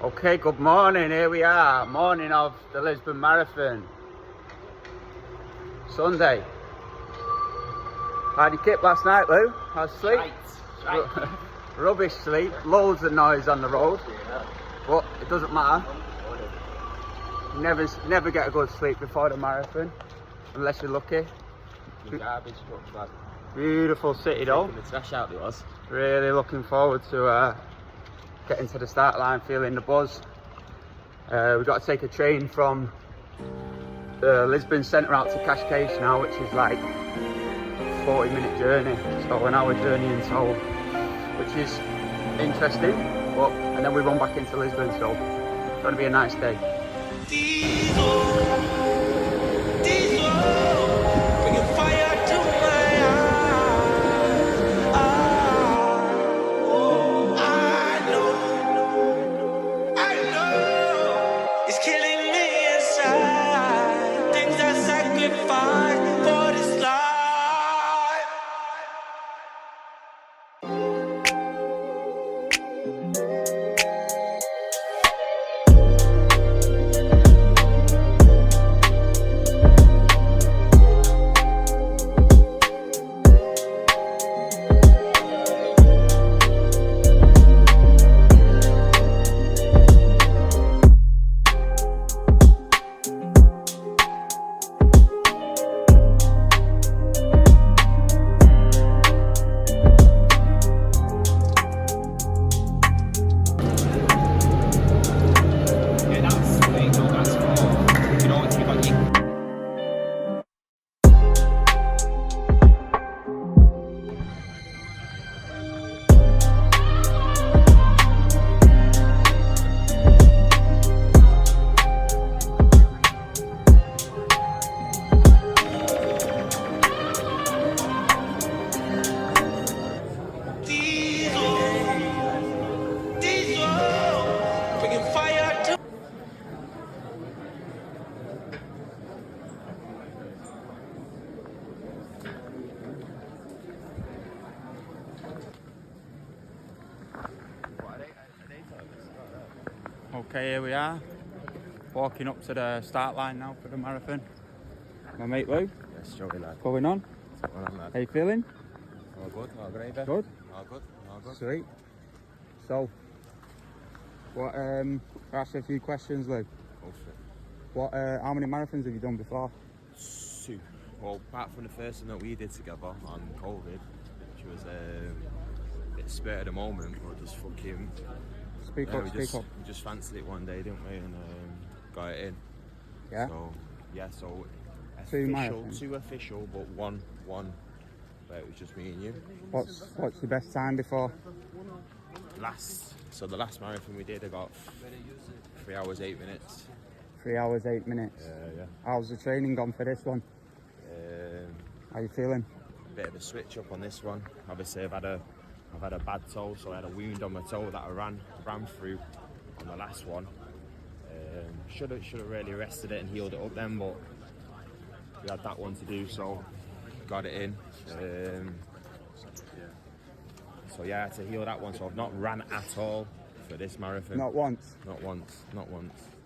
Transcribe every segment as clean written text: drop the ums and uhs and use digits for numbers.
Okay, good morning. Here we are, morning of the Lisbon Marathon. Sunday. How'd you kip last night, Lou? How's sleep? Right. Rubbish sleep, loads of noise on the road, but it doesn't matter. Never get a good sleep before the marathon, unless you're lucky. Garbage, Beautiful city though. the trash out it was. Really looking forward to getting to the start line, feeling the buzz. We've got to take a train from the Lisbon centre out to Cascais now, which is like a 40-minute journey, so an hour journey in total, which is interesting. And then we run back into Lisbon, so it's going to be a nice day. Okay, here we are, walking up to the start line now for the marathon. My mate Lou, Yes, Joey lad. going on. What's going on, lad? How you feeling? All good, all great. Good? All good, all good. Sweet. So, what, I'll ask you a few questions, Lou. Oh, shit. How many marathons have you done before? 2. Well, apart from the first one that we did together on COVID, which was a bit spur of the moment, but just fucking... Speak yeah, up, we speak up. just fancied it one day, didn't we? And got it in. Yeah? So Two official, marathons. 2 official, but one where it was just me and you. What's your best time before? The last marathon we did, I got 3 hours 8 minutes. 3 hours, 8 minutes. Yeah. How's the training gone for this one? How you feeling? Bit of a switch up on this one. Obviously, I've had a bad toe, so I had a wound on my toe that I ran through on the last one. Should have really rested it and healed it up then, but we had that one to do, so got it in. So yeah, I had to heal that one. So I've not ran at all for this marathon. Not once? Not once.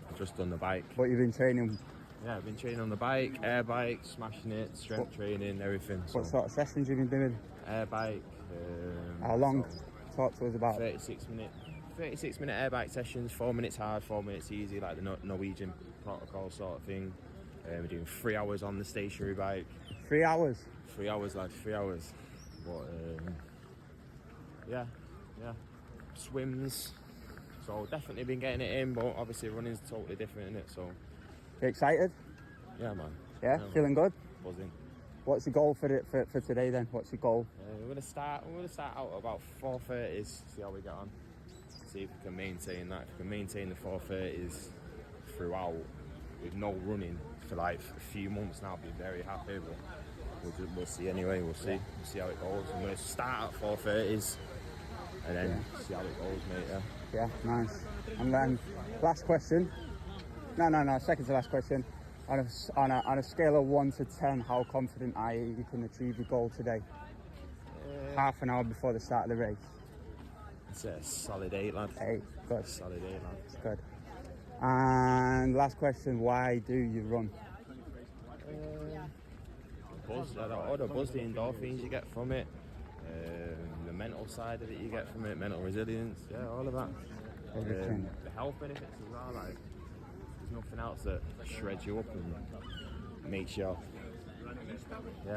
I've just done the bike. But you've been training? Yeah, I've been training on the bike, air bike, smashing it, strength training, everything. What sort of sessions have you been doing? Air bike. How long? Talk to us about 36 minute air bike sessions, 4 minutes hard, 4 minutes easy, like the Norwegian protocol sort of thing. We're doing 3 hours on the stationary bike. 3 hours? 3 hours, lad, 3 hours. But yeah. Swims. So definitely been getting it in, but obviously running's totally different, isn't it? So You excited? yeah, man. Yeah, feeling good? Buzzing. What's your goal for today then? What's your goal? We're gonna start out at about 4:30s. See how we get on. See if we can maintain that. If we can maintain the 4:30s throughout with no running for like a few months now, I'll be very happy. But we'll see anyway. We'll see. We'll see how it goes. I'm gonna start at 4:30s and then see how it goes, mate. Yeah, nice. And then last question. No. Second to last question. On a scale of 1 to 10, how confident are you can achieve your goal today? Half an hour before the start of the race. It's a solid 8, lad. 8, good. Solid 8, lad. Good. And last question, why do you run? The buzz, the endorphins you get from it, the mental side of it you get from it, mental resilience, yeah, all of that. Everything. The health benefits as well, like, there's nothing else that shreds you up and makes you,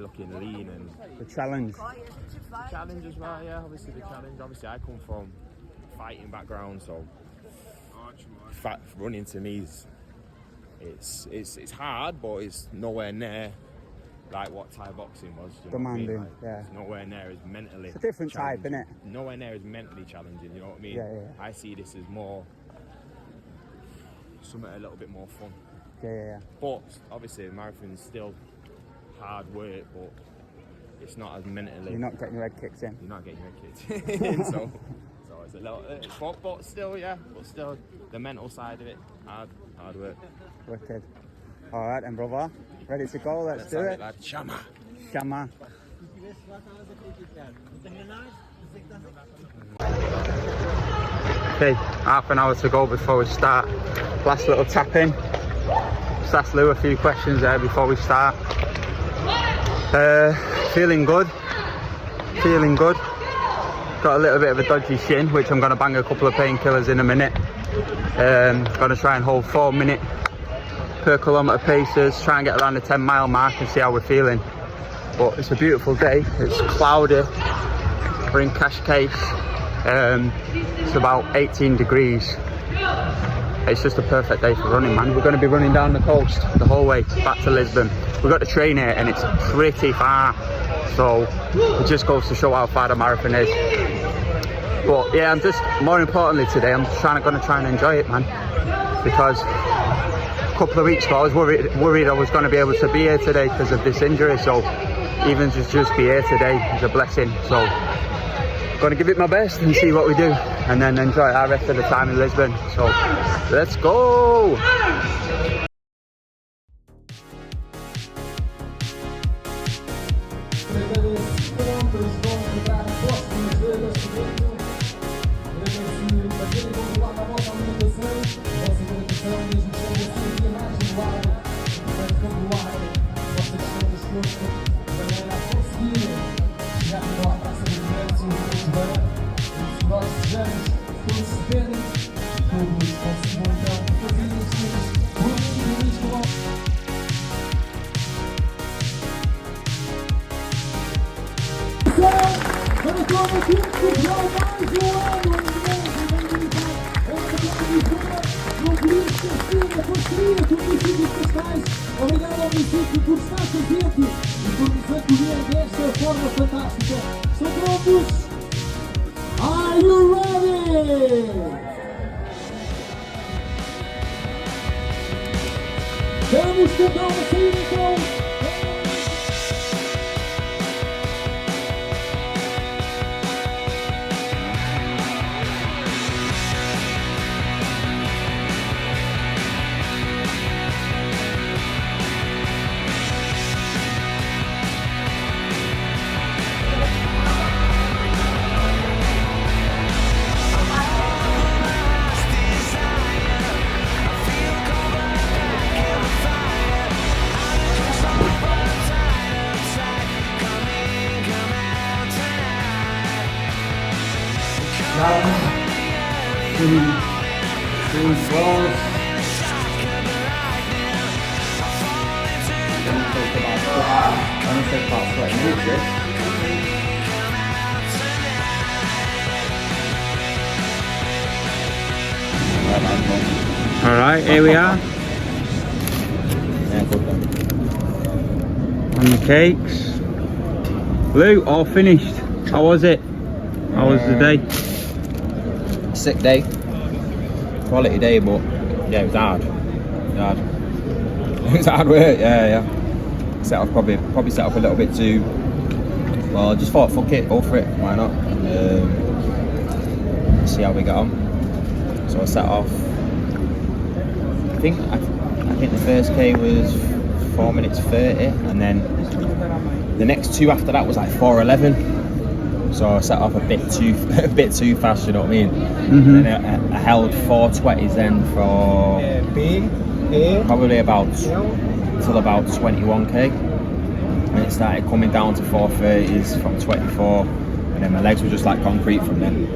looking lean. And The challenge. the challenge as well, yeah, obviously the challenge. Obviously I come from a fighting background, so running to me is it's hard, but it's nowhere near like what Thai boxing was. You know what I mean? Demanding, Like, yeah. It's nowhere near as mentally. It's a different type, challenging. innit? Nowhere near as mentally challenging. You know what I mean? Yeah. I see this as more something a little bit more fun. Yeah. But obviously, marathon's still hard work, but it's not as mentally. You're not getting your head kicked in. You're not getting your kids in, so it's a little. But still, the mental side of it, hard work. Wicked. All right, then, brother. Ready to go? Let's do it. Lad. Shama. Shama. Okay, half an hour to go before we start. Last little tap in. Just ask Lou a few questions there before we start. Feeling good. Got a little bit of a dodgy shin, which I'm going to bang a couple of painkillers in a minute. Going to try and hold 4 minute per kilometre paces, try and get around the 10-mile mark and see how we're feeling. But it's a beautiful day. It's cloudy. We're in Cascais. It's about 18 degrees. It's just a perfect day for running, man. We're going to be running down the coast the whole way back to Lisbon. We've got the train here and it's pretty far, so it just goes to show how far the marathon is. But yeah, I'm just, more importantly today, I'm going to try and enjoy it, man, because a couple of weeks ago I was worried I was going to be able to be here today because of this injury, so even just be here today is a blessing. So going to give it my best and see what we do, and then enjoy our rest of the time in Lisbon. So let's go. Obrigado ao município por estar presente e por nos acolher desta forma fantástica. Estão prontos? Are you ready? Vamos tentar sair então. Alright, here we are. On the cakes. Lou, all finished. How was it? How was the day? Sick day. Quality day, but yeah, it was hard. It was hard work, yeah. Set off probably set off a little bit too. Well, I just thought, fuck it, go for it, why not? See how we got on. So I set off. I think the first K was 4 minutes 30, and then the next two after that was like 4:11. So I set off a bit too fast, you know what I mean? Mm-hmm. And then I held 4:20s then for probably till about 21k, and it started coming down to 4:30s from 24, and then my legs were just like concrete from then.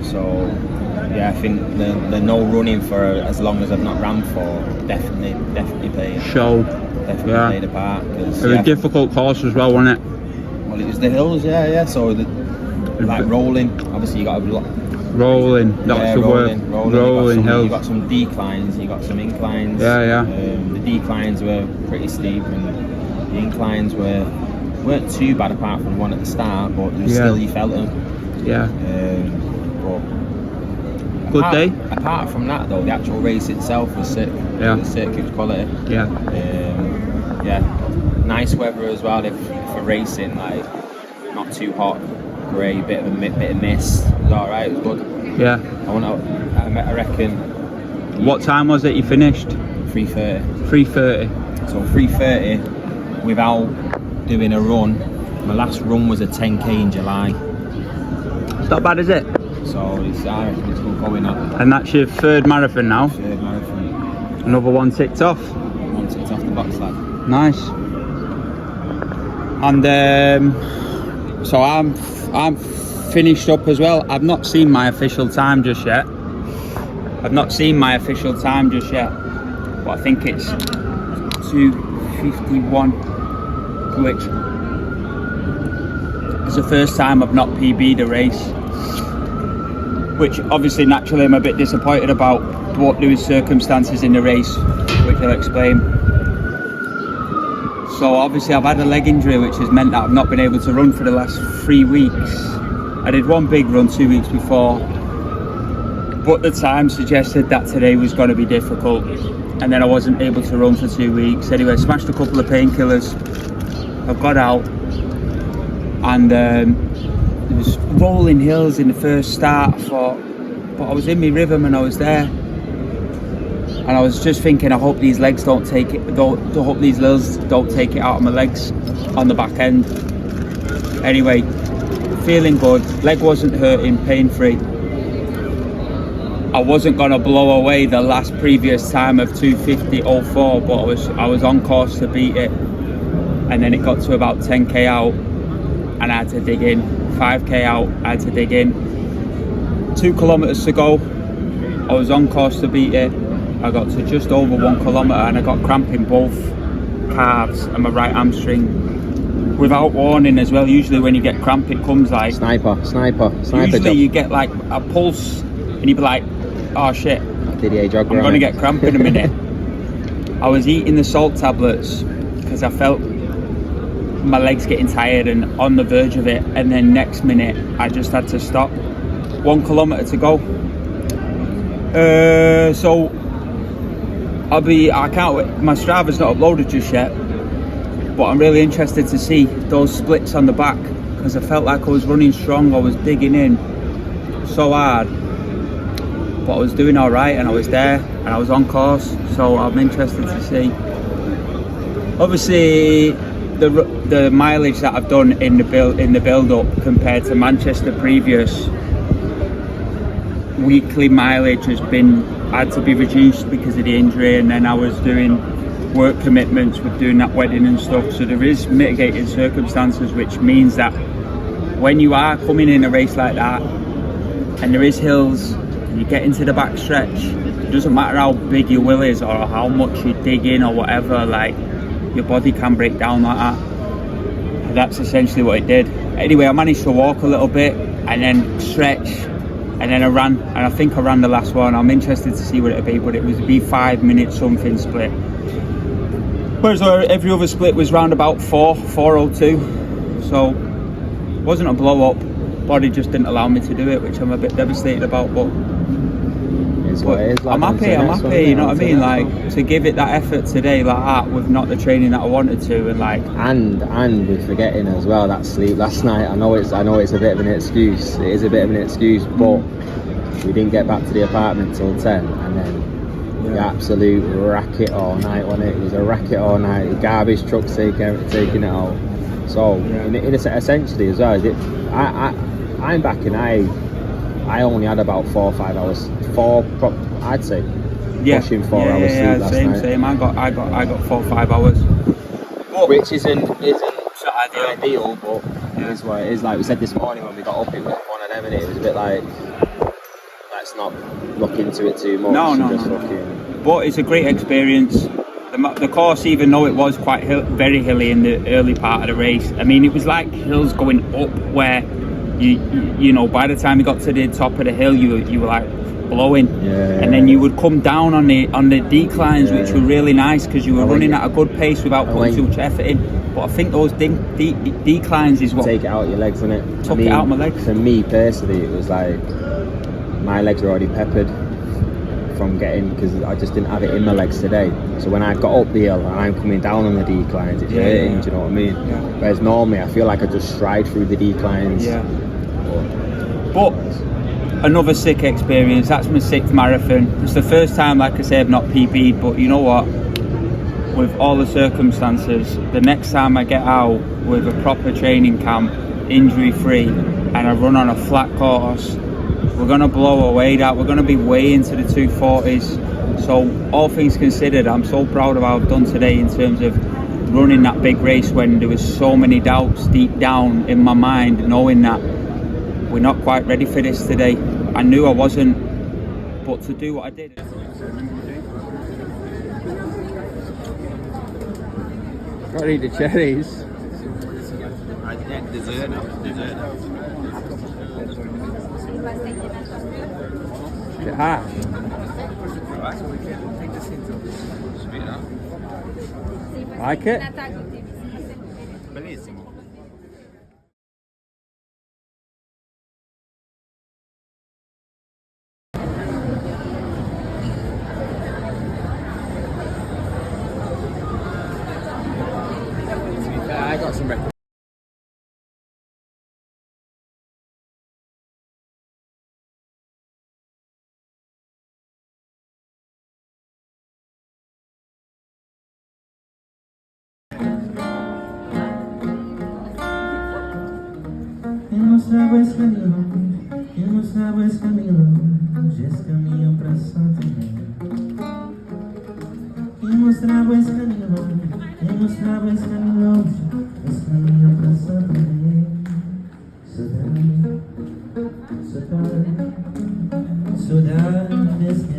So yeah, I think the no running for as long as I've not ran for definitely played. Definitely played a part. It was a difficult course as well, wasn't it? Well, it was the hills, yeah. So like rolling, obviously you got a lot. Rolling, that's the word. Rolling hills. You got some declines, you got some inclines. Yeah. The declines were pretty steep, and the inclines weren't too bad apart from one at the start, but still you felt them. Yeah. But good day. Apart from that, though, the actual race itself was sick. Yeah. It was sick. It was quality. Yeah. Nice weather as well for racing. Like not too hot, grey, bit of mist. It was all right. It was good. Yeah. I reckon. What time was it you finished? 3:30. 3:30. So 3:30 without doing a run. My last run was a 10k in July. It's not bad, is it? So I reckon it's good going up. And that's your third marathon now? Third marathon. Another one ticked off. One ticked off the box, lad. Nice. And so I'm finished up as well. I've not seen my official time just yet. But I think it's 2:51, which is the first time I've not PB'd a race, which obviously naturally I'm a bit disappointed about, but there was circumstances in the race which I'll explain. So obviously I've had a leg injury, which has meant that I've not been able to run for the last 3 weeks. I did one big run 2 weeks before, but the time suggested that today was going to be difficult, and then I wasn't able to run for 2 weeks. Anyway, I smashed a couple of painkillers. I've got out, and there was rolling hills in the first start, but I was in my rhythm and I was there. And I was just thinking, I hope these legs don't take it. Hope these hills don't take it out of my legs on the back end. Anyway, feeling good. Leg wasn't hurting, pain-free. I wasn't gonna blow away the last previous time of 2:50.04, but I was on course to beat it. And then it got to about 10k out, and I had to dig in. 5k out, I had to dig in. 2 kilometers to go. I was on course to beat it. I got to just over 1 kilometer, and I got cramp in both calves and my right hamstring without warning as well. Usually when you get cramp, it comes like Sniper usually job. you get like a pulse and you'd be like, oh shit, I'm going to get cramp in a minute. I was eating the salt tablets because I felt my legs getting tired and on the verge of it, and then next minute I just had to stop. 1 kilometer to go. So I can't wait. My Strava's not uploaded just yet, but I'm really interested to see those splits on the back, because I felt like I was running strong. I was digging in so hard, but I was doing all right, and I was there, and I was on course. So I'm interested to see. Obviously, the mileage that I've done in the build up compared to Manchester previous, weekly mileage had to be reduced because of the injury, and then I was doing work commitments with doing that wedding and stuff. So there is mitigating circumstances, which means that when you are coming in a race like that and there is hills and you get into the back stretch, it doesn't matter how big your will is or how much you dig in or whatever, like your body can break down like that. And that's essentially what it did. Anyway, I managed to walk a little bit and then stretch, and then I ran, and I think I ran the last one. I'm interested to see what it'll be, but it was be 5 minutes something split. Whereas every other split was round about 4:02. So it wasn't a blow up. Body just didn't allow me to do it, which I'm a bit devastated about, but I'm happy, you know what I mean? Like, to give it that effort today like that with not the training that I wanted to, and like and with forgetting as well that sleep last night. I know it's a bit of an excuse. It is a bit of an excuse, but we didn't get back to the apartment till 10, and then the absolute racket all night, wasn't it? It was a racket all night. The garbage truck taking it out. So essentially as well, I'm back and I only had about 4 or 5 hours, I'd say pushing 4 hours sleep last night. Same. I got 4 or 5 hours, which isn't ideal, but it is what it is. Like we said this morning when we got up, it was one of them, and it was a bit like, let's not look into it too much. No. But it's a great experience. The course, even though it was quite very hilly in the early part of the race, I mean, it was like hills going up where you know, by the time you got to the top of the hill, you were like blowing, and then you would come down on the declines, which were really nice because you were running at a good pace without putting too much effort in. But I think those declines is what take it out your legs, innit? Took it out my legs. For me personally, it was like my legs were already peppered from getting, because I just didn't have it in my legs today. So when I got up the hill and I'm coming down on the declines, it's hurting. Do you know what I mean? Yeah. Whereas normally I feel like I just stride through the declines. Yeah. But another sick experience. That's my 6th marathon. It's the first time, like I say, I've not PB'd, but you know what? With all the circumstances, the next time I get out with a proper training camp, injury-free, and I run on a flat course, we're going to blow away that. We're going to be way into the 240s. So all things considered, I'm so proud of how I've done today in terms of running that big race when there was so many doubts deep down in my mind, knowing that we're not quite ready for this today. I knew I wasn't, but to do what I did. Gotta eat the cherries. Dessert now. Ah. Like it? Bellissimo. I got some breakfast. E nos águas caminhamos, esse caminho pra Santo E nos águas caminhamos, esse caminho pra Santo Saudade desse